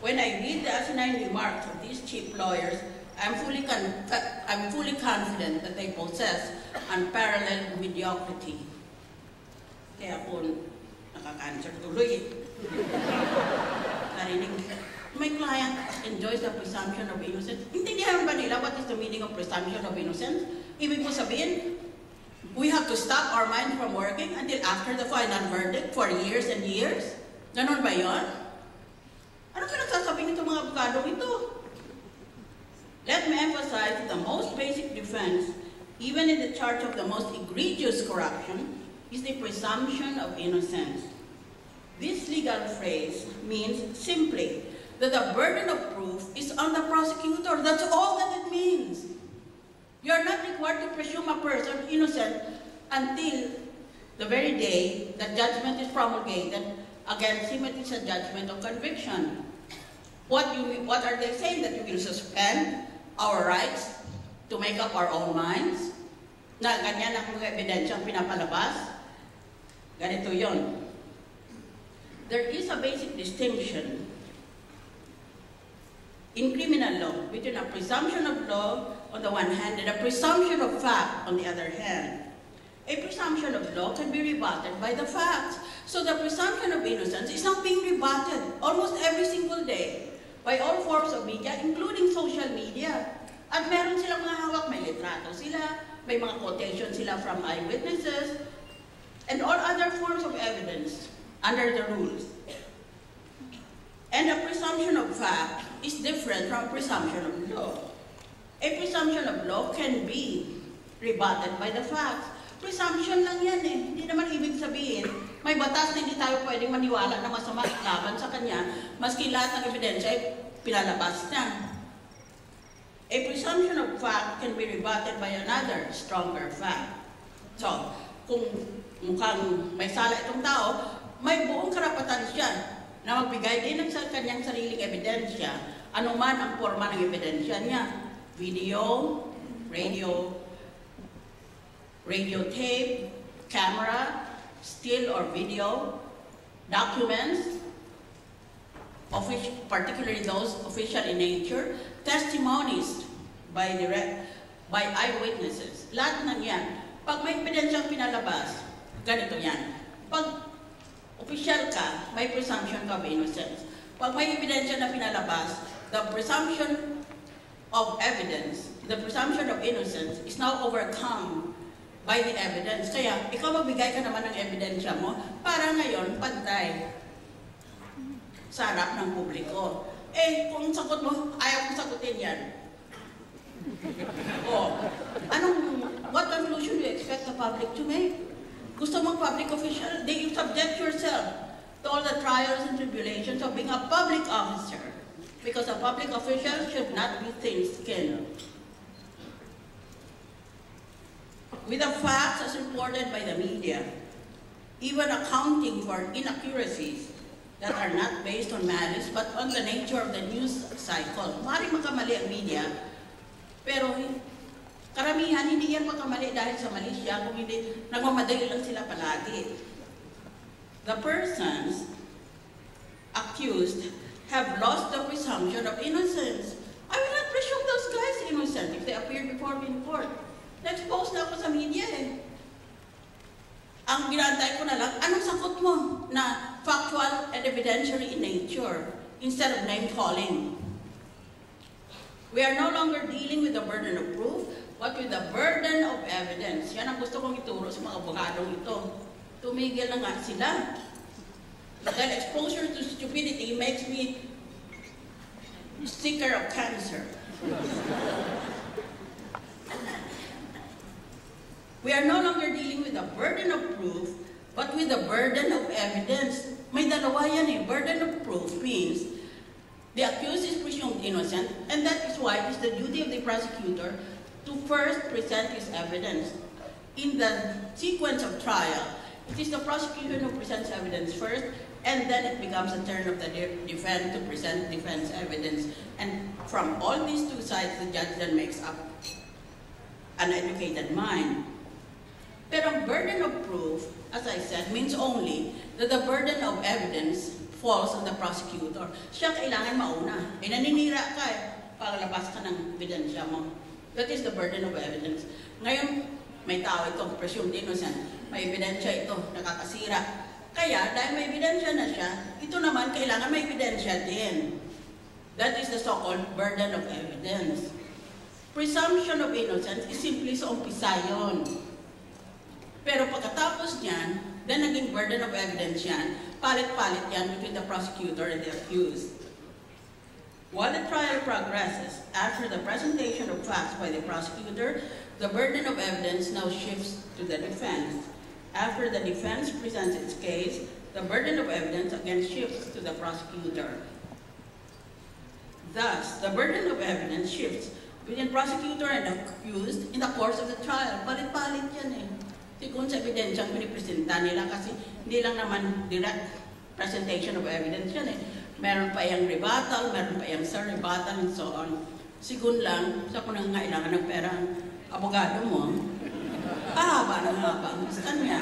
When I read the asinine remarks of these cheap lawyers, I'm fully confident that they possess unparalleled mediocrity. Kaya ako nakaka-answer tuloy. Narinig, my client enjoys the presumption of innocence. Intindihan ba nila what is the meaning of presumption of innocence? Ibig mo sabihin, we have to stop our mind from working until after the final verdict for years and years? Ganon ba yun? Ano pinagsasabi nito mga abogado ito? Let me emphasize that the most basic defense, even in the charge of the most egregious corruption, is the presumption of innocence. This legal phrase means simply that the burden of proof is on the prosecutor. That's all that it means. You are not required to presume a person innocent until the very day that judgment is promulgated against him. It is a judgment of conviction. What are they saying? That you will suspend our rights to make up our own minds? Na ganyan ang mga ebidensyang pinapalabas? Ganito yon. There is a basic distinction in criminal law between a presumption of law on the one hand and a presumption of fact on the other hand. A presumption of law can be rebutted by the facts. So the presumption of innocence is not being rebutted almost every single day by all forms of media, including social media. At meron silang mga hawak, may litrato sila, may mga quotation sila from eyewitnesses, and all other forms of evidence under the rules. And a presumption of fact is different from presumption of law. A presumption of law can be rebutted by the facts. Presumption lang yan eh. Hindi naman ibig sabihin, may batas na hindi tayo pwedeng maniwala na masama laban sa kanya, maski lahat ng ebidensya ay pinalabas niya. A presumption of fact can be rebutted by another, stronger fact. So, kung mukhang may sala itong tao, may buong karapatan siya na magbigay din ng kanyang sariling ebidensya, anuman ang forma ng ebidensya niya. Video, radio tape, camera, still or video, documents, particularly those official in nature, testimonies by eyewitnesses. Lahat ng yan. Pag may ebidensyang pinalabas, ganito yan. Pag official ka, may presumption of innocence. Pag may ebidensya na pinalabas, the presumption of evidence, the presumption of innocence is now overcome by the evidence. Kaya, ikaw magbigay ka naman ng ebidensya mo para ngayon pantay sa harap ng publiko. Eh, kung sagot mo, ayaw kong sagutin yan. What conclusion do you expect the public to make? Gusto mong public official? Then you subject yourself to all the trials and tribulations of being a public officer. Because a public official should not be thin-skinned. With the facts as reported by the media, even accounting for inaccuracies that are not based on malice but on the nature of the news cycle. Maaaring makamali ang media, pero karamihan hindi yan makamali dahil sa mali siya, kung hindi, nagmamadali lang sila palagi. The persons accused have lost the presumption of innocence. I will not presume those guys innocent if they appear before me in court. Na-expose na ako sa media eh. Ang ginantay ko na lang, anong sagot mo na factual and evidentiary in nature instead of name-calling? We are no longer dealing with the burden of proof, but with the burden of evidence. Yan ang gusto kong ituro sa mga abogadong ito. Tumigil na nga sila. Dahil exposure to stupidity makes me sicker of cancer. We are no longer dealing with the burden of proof, but with the burden of evidence. May dalawa yan eh. Burden of proof means the accused is presumed innocent, and that is why it is the duty of the prosecutor to first present his evidence. In the sequence of trial, it is the prosecutor who presents evidence first, and then it becomes a turn of the defense to present defense evidence. And from all these two sides, the judge then makes up an educated mind. Pero burden of proof, as I said, means only that the burden of evidence falls on the prosecutor. Siya kailangan mauna. Naninira ka paglabas ka ng ebidensya mo. That is the burden of evidence. Ngayon, may tao ito, presumed innocent. May ebidensya ito, nakakasira. Kaya, dahil may ebidensya na siya, ito naman kailangan may ebidensya din. That is the so-called burden of evidence. Presumption of innocence is simply sa umpisa yun. Pero pagkatapos niyan, then naging burden of evidence yan, palit-palit yan between the prosecutor and the accused. While the trial progresses, after the presentation of facts by the prosecutor, the burden of evidence now shifts to the defense. After the defense presents its case, the burden of evidence again shifts to the prosecutor. Thus, the burden of evidence shifts between prosecutor and accused in the course of the trial. Palit-palit yan Kung sa ebidensyang pinipresenta nila kasi hindi lang naman direct presentation of evidence yan Meron pa yung rebuttal, meron pa yung rebuttal, and so on. Sigun lang, sa kung nangailangan ng perang abogado mo, haba ng haba. Gusto niya.